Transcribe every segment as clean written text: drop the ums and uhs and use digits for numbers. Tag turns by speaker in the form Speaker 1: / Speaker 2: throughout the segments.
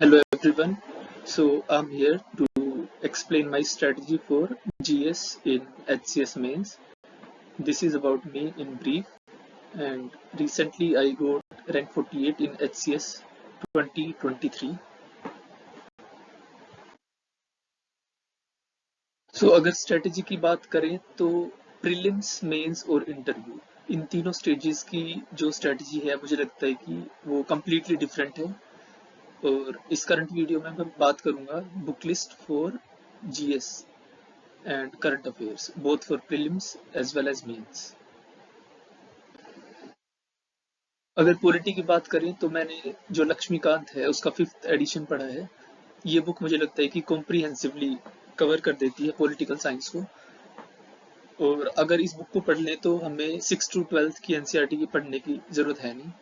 Speaker 1: Hello everyone. So I'm here to explain my strategy for GS in HCS mains. This is about me in brief, and recently I got rank 48 in HCS 2023. So अगर strategy की बात करें तो prelims, mains और interview in तीनों stages की जो strategy है मुझे लगता है कि वो completely different है। और इस करंट वीडियो में मैं बात करूंगा book list for GS and current affairs, both for prelims as well as mains. अगर पॉलिटी की बात करें तो मैंने जो लक्ष्मीकांत है उसका 5th एडिशन पढ़ा है। ये बुक मुझे लगता है कि कॉम्प्रिहेंसिवली कवर कर देती है पॉलिटिकल साइंस को, और अगर इस बुक को पढ़ लें तो हमें 6 to 12th की एनसीईआरटी की पढ़ने की जरूरत है नहीं।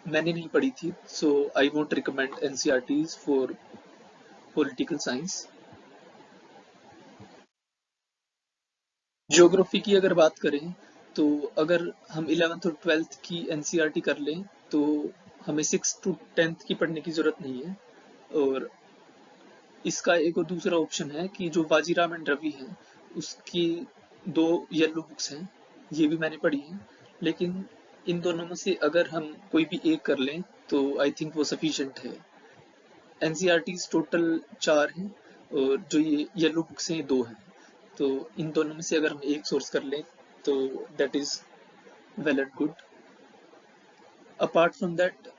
Speaker 1: मैंने नहीं पढ़ी थी, so I won't recommend NCERTs for political science. Geography की अगर बात करें तो अगर हम 11th और 12th की एनसीईआरटी कर लें तो हमें 6 to 10th की पढ़ने की जरूरत नहीं है। और इसका एक और दूसरा ऑप्शन है कि जो बाजीराव एंड रवि है उसकी 2 येलो बुक्स हैं, ये भी मैंने पढ़ी हैं। लेकिन इन दोनों में से अगर हम कोई भी एक कर लें तो आई थिंक वो सफिशिएंट है। एनसीईआरटीज टोटल 4 हैं और जो ये येलो बुक्स हैं ये 2 हैं। तो इन दोनों में से अगर हम एक सोर्स कर लें तो that is well and good. Apart from that,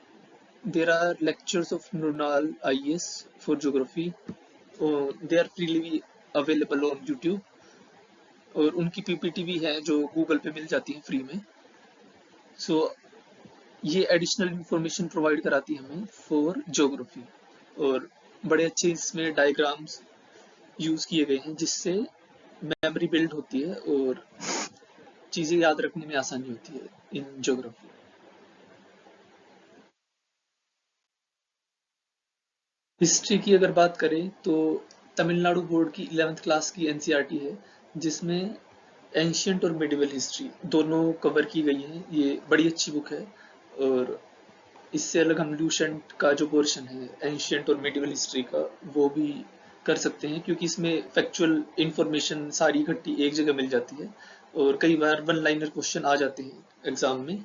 Speaker 1: there are lectures of Mrunal IAS for geography. They are freely available on YouTube. और उनकी पीपीटी भी है जो गूगल पे मिल जाती है फ्री में। सो ये एडिशनल इंफॉर्मेशन प्रोवाइड कराती है हमें फॉर ज्योग्राफी, और बड़े अच्छे इसमें डायग्राम्स यूज किए गए हैं जिससे मेमोरी बिल्ड होती है और चीजें याद रखने में आसानी होती है इन ज्योग्राफी। हिस्ट्री की अगर बात करें तो तमिलनाडु बोर्ड की 11th क्लास की एनसीईआरटी है जिसमें एंशियंट और मिडिवल हिस्ट्री दोनों कवर की गई है। ये बड़ी अच्छी बुक है। और इससे अलग हम ल्यूसेंट का जो पोर्शन है एंशियंट और मिडिवल हिस्ट्री का वो भी कर सकते हैं, क्योंकि इसमें फैक्चुअल इंफॉर्मेशन सारी इकट्ठी एक जगह मिल जाती है और कई बार वन लाइनर क्वेश्चन आ जाते हैं एग्जाम में।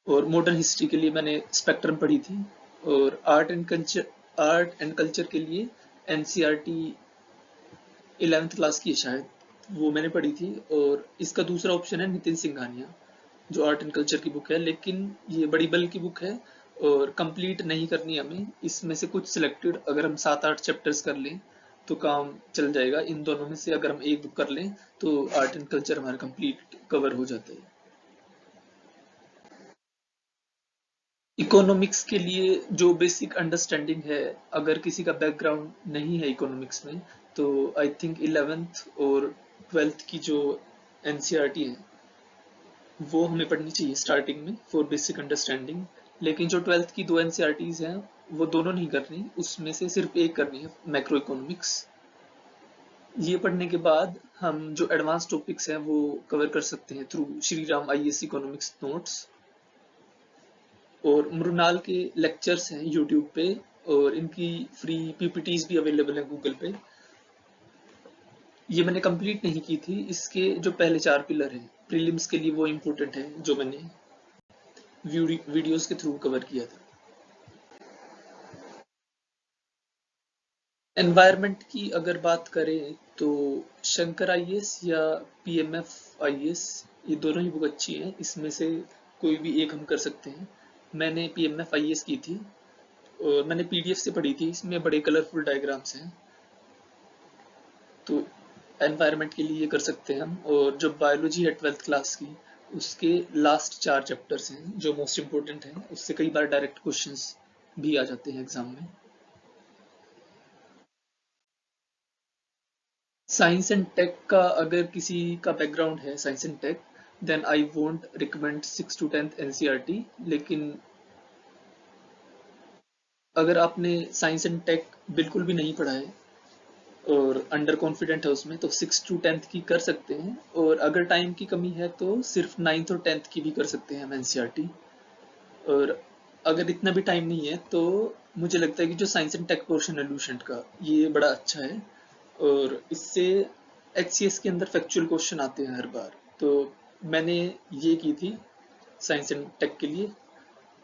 Speaker 1: और मॉडर्न हिस्ट्री के लिए मैंने स्पेक्ट्रम पढ़ी थी, और आर्ट एंड कल्चर के लिए एनसीईआरटी 11th क्लास की है शायद, वो मैंने पढ़ी थी। और इसका दूसरा ऑप्शन है नितिन सिंघानिया जो आर्ट एंड कल्चर की बुक है, लेकिन ये बड़ी बल्क की बुक है और कंप्लीट नहीं करनी हमें। इसमें से कुछ सिलेक्टेड अगर हम 7-8 चैप्टर्स कर लें तो काम चल जाएगा। इन दोनों में से अगर हम एक बुक कर लें तो आर्ट एंड कल्चर हमारा कंप्लीट कवर हो जाता है। इकोनॉमिक्स के लिए जो बेसिक अंडरस्टैंडिंग है, अगर किसी का बैकग्राउंड नहीं है इकोनॉमिक्स में तो आई थिंक 11th और 12th की जो एनसीईआरटी है वो हमें पढ़नी चाहिए स्टार्टिंग में फॉर बेसिक अंडरस्टैंडिंग। लेकिन जो 12th की 2 एनसीईआरटीज हैं वो दोनों नहीं करनी, उसमें से सिर्फ एक करनी है मैक्रो इकोनॉमिक्स। ये पढ़ने के बाद हम जो एडवांस टॉपिक्स हैं वो कवर कर सकते हैं through Shri Ram IAS economics notes. और मृणाल के लेक्चर्स हैं यूट्यूब पे और इनकी फ्री पीपीटीज भी अवेलेबल है गूगल पे। ये मैंने कंप्लीट नहीं की थी। इसके जो पहले 4 पिलर हैं प्रीलिम्स के लिए वो इम्पोर्टेंट है जो मैंने वीडियोस के थ्रू कवर किया था। एनवायरनमेंट की अगर बात करें तो शंकर आईएएस या पीएमएफ आईएएस ये दोनों ही बुक अच्छी हैं, इसमें से कोई भी एक हम कर सकते हैं। मैंने पीएमएफ आईएएस की थी और मैंने पीडीएफ से पढ़ी थी, इसमें बड़े कलरफुल डायग्राम्स हैं, तो एनवायरनमेंट के लिए ये कर सकते हैं हम। और जो बायोलॉजी है 12th क्लास की उसके लास्ट 4 चैप्टर्स हैं जो मोस्ट इम्पोर्टेंट हैं, उससे कई बार डायरेक्ट क्वेश्चंस भी आ जाते हैं एग्जाम में। साइंस एंड टेक का अगर किसी का बैकग्राउंड है science and tech then I won't recommend 6 to 10th NCERT. लेकिन अगर आपने साइंस एंड टेक बिल्कुल भी नहीं पढ़ा है और अंडर कॉन्फिडेंट है उसमें तो 6 to 10th की कर सकते हैं। और अगर टाइम की कमी है तो सिर्फ 9th और 10th की भी कर सकते हैं हम एनसीईआरटी। और अगर इतना भी टाइम नहीं है तो मुझे लगता है कि जो साइंस एंड टेक पोर्शन है लूसेंट का, ये बड़ा अच्छा है। और इससे एचसीएस के अंदर फैक्चुअल क्वेश्चन आते हैं हर बार। तो मैंने ये की थी साइंस एंड टेक के लिए।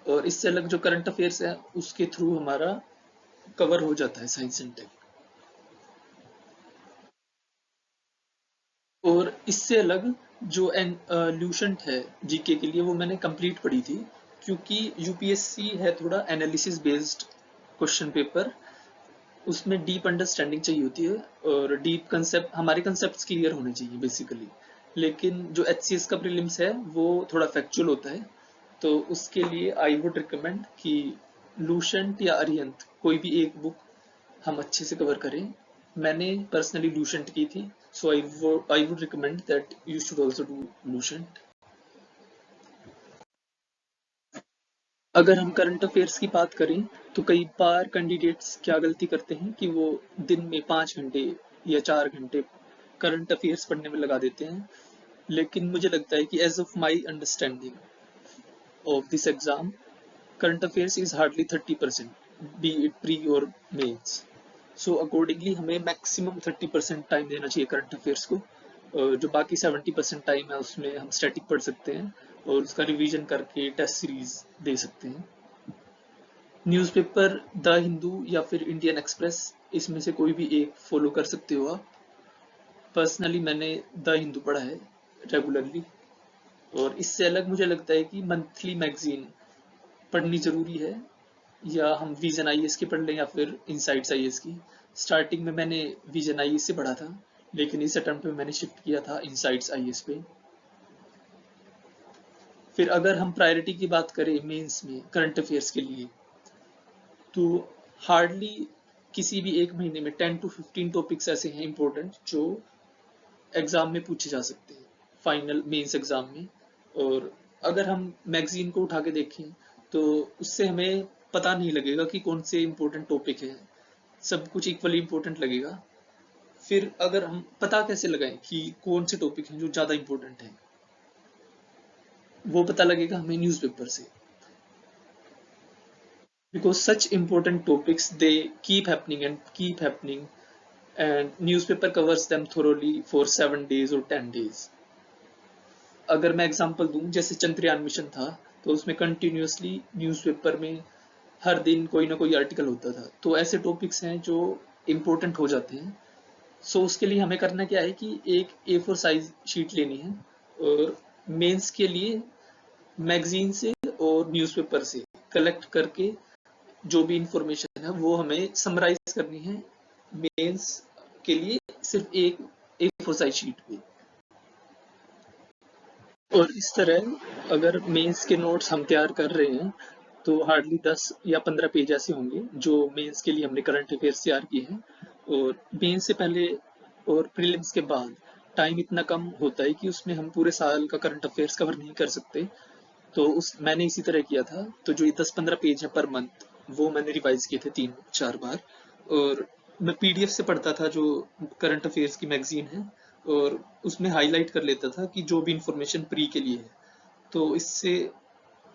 Speaker 1: और इससे अलग जो करंट अफेयर्स है उसके थ्रू हमारा कवर हो जाता है साइंस एंड टेक। और इससे अलग जो लूसेंट है जीके के लिए, वो मैंने कंप्लीट पढ़ी थी, क्योंकि यूपीएससी है थोड़ा एनालिसिस बेस्ड क्वेश्चन पेपर। उसमें डीप अंडरस्टैंडिंग चाहिए होती है और डीप कंसेप्ट, हमारे कंसेप्ट क्लियर होने चाहिए बेसिकली। लेकिन जो एचसीएस का प्रीलिम्स है वो थोड़ा फैक्चुअल होता है। तो उसके लिए आई वुड रिकमेंड कि लूसेंट या अरिहंत कोई भी एक बुक हम अच्छे से कवर करें। मैंने पर्सनली लूसेंट की थी, so I would recommend that you should also do Lucent. अगर हम करंट अफेयर्स की बात करें तो कई बार कैंडिडेट्स क्या गलती करते हैं कि वो दिन में 5 घंटे या 4 घंटे करंट अफेयर्स पढ़ने में लगा देते हैं। लेकिन मुझे लगता है कि as of my understanding of this exam, current affairs is hardly 30%, be it pre or mains. So accordingly हमें मैक्सिमम 30% टाइम देना चाहिए करंट अफेयर्स को। और जो बाकी 70% टाइम है उसमें हम स्टैटिक पढ़ सकते हैं और उसका रिवीजन करके टेस्ट सीरीज दे सकते हैं। न्यूज़पेपर द हिंदू या फिर इंडियन एक्सप्रेस, इसमें से कोई भी एक फॉलो कर सकते हो आप। पर्सनली मैंने द हिंदू पढ़ा है रेगुलरली। और इससे अलग मुझे लगता है कि मंथली मैगजीन पढ़नी जरूरी है, या हम विजन आईएएस की पढ़ लें या फिर इनसाइट्स आईएएस की। स्टार्टिंग में मैंने विजन आईएएस से पढ़ा था, लेकिन इस अटेम्प्ट में मैंने शिफ्ट किया था इनसाइट्स आईएएस पे। फिर अगर हम प्रायोरिटी की बात करें मेंस में करंट अफेयर्स के लिए, तो हार्डली किसी भी एक महीने में 10 to 15 टॉपिक्स ऐसे हैं इंपॉर्टेंट जो एग्जाम में पूछे जा सकते हैं, फाइनल मेंस एग्जाम में। और अगर हम मैगजीन को उठा के देखें तो उससे हमें पता नहीं लगेगा कि कौन से इंपॉर्टेंट टॉपिक है, सब कुछ इक्वली इंपॉर्टेंट लगेगा। फिर अगर हम पता कैसे लगाएं कि कौन से टॉपिक हैं जो ज्यादा इंपॉर्टेंट हैं, वो पता लगेगा हमें न्यूज़पेपर से। because such important topics they keep happening and keep happening, and newspaper covers them thoroughly for 7 days or 10 days. अगर मैं एग्जांपल दूं, जैसे चंद्रयान मिशन था तो उसमें कंटिन्यूअसली न्यूज़पेपर में हर दिन कोई ना कोई आर्टिकल होता था। तो ऐसे टॉपिक्स हैं जो इम्पोर्टेंट हो जाते हैं। सो उसके लिए हमें करना क्या है कि एक A4 साइज शीट लेनी है और मेंस के लिए मैगजीन से और न्यूज़पेपर से कलेक्ट करके जो भी इंफॉर्मेशन है वो हमें समराइज करनी है मेंस के लिए, सिर्फ एक A4 साइज शीट पे। और इस तरह अगर मेंस के नोट्स हम तैयार कर रहे हैं तो हार्डली 10 या 15 पेज ऐसे होंगे जो मेंस के लिए हमने करंट अफेयर्स तैयार किए हैं। और मेंस से पहले और प्रीलिम्स के बाद टाइम इतना कम होता है कि उसमें हम पूरे साल का करंट अफेयर्स कवर नहीं कर सकते। तो उस मैंने इसी तरह किया था। तो जो ये 10-15 पेज है पर मंथ, वो मैंने रिवाइज किए थे 3-4 बार। और मैं पीडीएफ से पढ़ता था जो करंट अफेयर्स की मैगजीन है, और उसमें हाईलाइट कर लेता था कि जो भी इंफॉर्मेशन प्री के लिए है। तो इससे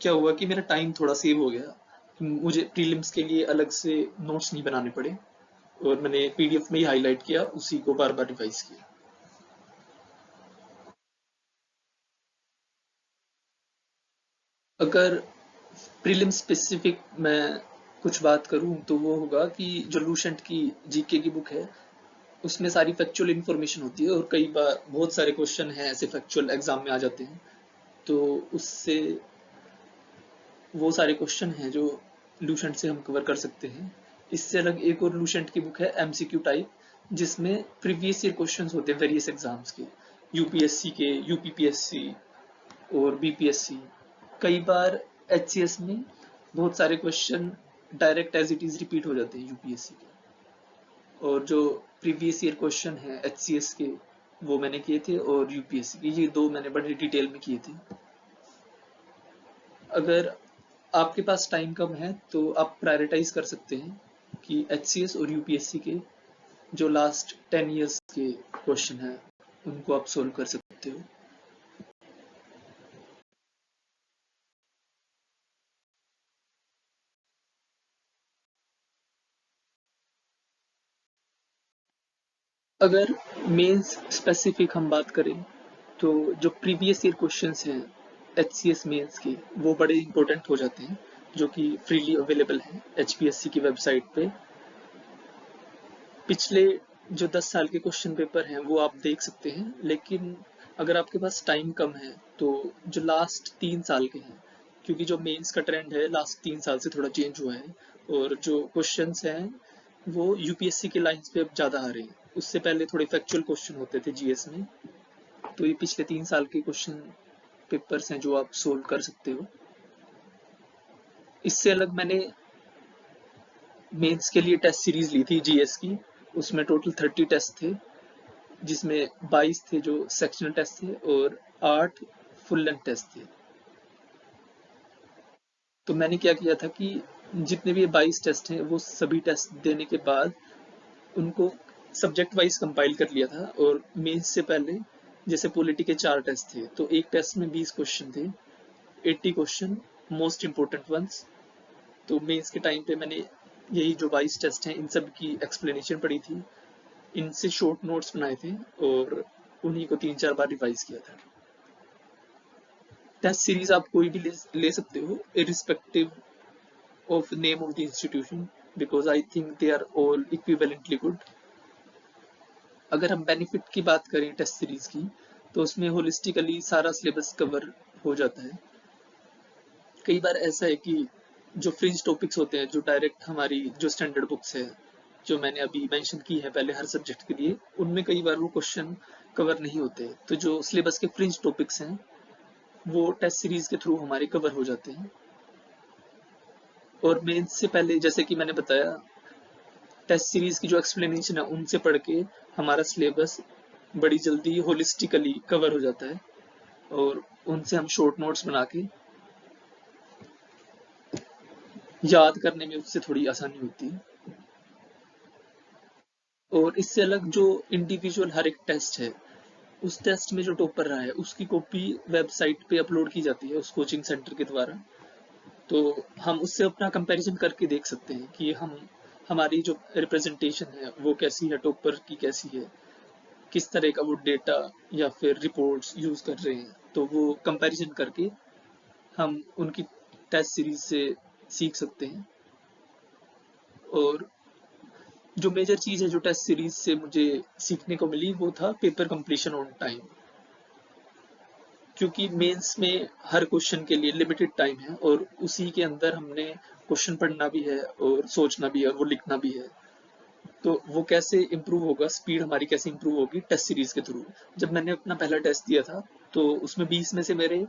Speaker 1: क्या हुआ कि मेरा टाइम थोड़ा सेव हो गया, मुझे प्रीलिम्स के लिए अलग से नोट्स नहीं बनाने पड़े और मैंने पीडीएफ में ही हाईलाइट किया, उसी को बार बार रिवाइज किया। अगर प्रीलिम स्पेसिफिक मैं कुछ बात करूं तो वो होगा कि जो लूसेंट की जीके की बुक है उसमें सारी फैक्चुअल इन्फॉर्मेशन होती है, और कई बार बहुत सारे क्वेश्चन हैं ऐसे फैक्चुअल एग्जाम में आ जाते हैं। तो उससे वो सारे क्वेश्चन हैं जो लूसेंट से हम कवर कर सकते हैं। इससे अलग एक और लूसेंट की बुक है एमसीक्यू टाइप, जिसमें प्रीवियस ईयर क्वेश्चंस होते हैं वेरियस एग्जाम्स के, यूपीएससी के, यूपीपीएससी और बीपीएससी। कई बार एचसीएस में बहुत सारे question direct as it is repeat हो जाते हैं यूपीएससी के। और जो प्रीवियस ईयर क्वेश्चन है एचसीएस के वो मैंने किए थे, और यूपीएससी के ये दो मैंने बड़े डिटेल में किए थे। अगर आपके पास टाइम कम है तो आप प्रायोरिटाइज कर सकते हैं कि एचसीएस और यूपीएससी के जो लास्ट 10 years के क्वेश्चन हैं उनको आप सोल्व कर सकते हो। अगर मेंस स्पेसिफिक हम बात करें तो जो प्रीवियस ईयर क्वेश्चंस हैं HCS मेंस के वो बड़े इंपॉर्टेंट हो जाते हैं, जो कि फ्रीली अवेलेबल हैं HPSC की वेबसाइट पे। पिछले जो 10 साल के क्वेश्चन पेपर हैं वो आप देख सकते हैं, लेकिन अगर आपके पास टाइम कम है तो जो लास्ट 3 साल के हैं, क्योंकि जो मेंस का ट्रेंड है लास्ट 3 साल से थोड़ा चेंज हुआ है और जो क्वेश्चंस हैं वो UPSC के लाइंस पे अब ज़्यादा आ रहे हैं। उससे पहले थोड़े फैक्चुअल क्वेश्चन होते थे GS में, तो ये पिछले 3 साल के क्वेश्चन पेपर्स हैं जो आप सोल्व कर सकते हो। इससे अलग मैंने मेंस के लिए टेस्ट सीरीज ली थी GS की, उसमें टोटल 30 टेस्ट थे, जिसमें 22 थे जो सेक्शनल टेस्ट थे और 8 फुल लेंथ टेस्ट थे। तो मैंने क्या किया था कि जितने भी 22 टेस्ट हैं वो सभी टेस्ट देने के बाद उनको सब्जेक्ट वाइज कंपाइल कर लिया था, और मेंस से पहले जैसे पॉलिटी के 4 टेस्ट थे तो एक टेस्ट में 20 क्वेश्चन थे, 80 क्वेश्चन मोस्ट इंपोर्टेंट वंस। तो मेंस के टाइम पे मैंने यही जो 22 टेस्ट हैं इन सब की एक्सप्लेनेशन पढ़ी थी, इनसे शॉर्ट नोट्स बनाए थे और उन्हीं को 3-4 बार रिवाइज किया था। टेस्ट सीरीज आप कोई भी ले सकते हो irrespective of the name of the institution, because I think they are all equivalently good. अगर हम बेनिफिट की बात करें टेस्ट सीरीज की तो उसमें होलिस्टिकली सारा सिलेबस कवर हो जाता है। कई बार ऐसा है कि जो फ्रिंज टॉपिक्स होते हैं, जो डायरेक्ट हमारी जो स्टैंडर्ड बुक्स है जो मैंने अभी मेंशन की है पहले हर सब्जेक्ट के लिए, उनमें कई बार वो क्वेश्चन कवर नहीं होते, तो जो सिलेबस के फ्रिंज टॉपिक्स हैं वो टेस्ट सीरीज के थ्रू हमारे कवर हो जाते हैं। और मेंस से पहले जैसे कि मैंने बताया, टेस्ट सीरीज की जो एक्सप्लेनेशन है उनसे पढ़ के हमारा सिलेबस बड़ी जल्दी होलिस्टिकली कवर हो जाता है और उनसे हम शॉर्ट नोट्स बना के याद करने में उससे थोड़ी आसानी होती है। और इससे अलग जो इंडिविजुअल हर एक टेस्ट है, उस टेस्ट में जो टॉपर रहा है उसकी कॉपी वेबसाइट पे अपलोड की जाती है उस कोचिंग सेंटर के द्वारा, तो हम उससे अपना कंपैरिजन करके देख सकते हैं कि हमारी जो रिप्रेजेंटेशन है वो कैसी है, टॉपर की कैसी है, किस तरह का वो डेटा या फिर रिपोर्ट्स यूज कर रहे हैं, तो वो कंपैरिजन करके हम उनकी टेस्ट सीरीज से सीख सकते हैं। और जो मेजर चीज है जो टेस्ट सीरीज से मुझे सीखने को मिली वो था पेपर कंप्लीशन ऑन टाइम, क्योंकि मेंस में हर क्वेश्चन के लिए लिमिटेड टाइम है और उसी के अंदर हमने क्वेश्चन पढ़ना भी है और सोचना भी है और वो लिखना भी है, तो वो कैसे इम्प्रूव होगा, स्पीड हमारी कैसे इम्प्रूव होगी टेस्ट सीरीज के थ्रू। जब मैंने अपना पहला टेस्ट दिया था तो उसमें 20 में से मेरे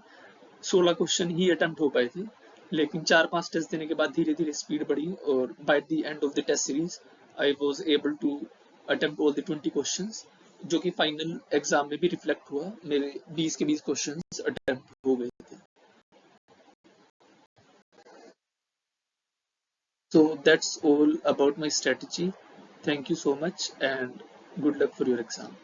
Speaker 1: 16 क्वेश्चन ही अटेम्प्ट हो पाए थे, लेकिन 4-5 टेस्ट देने के बाद धीरे धीरे स्पीड बढ़ी और by the end of the test series I was able to attempt all the 20 questions, जो कि फाइनल एग्जाम में भी रिफ्लेक्ट हुआ, मेरे 20 के 20 क्वेश्चंस अटेम्प्ट हो गए थे। So that's all about my strategy. Thank you so much and good luck for your exam.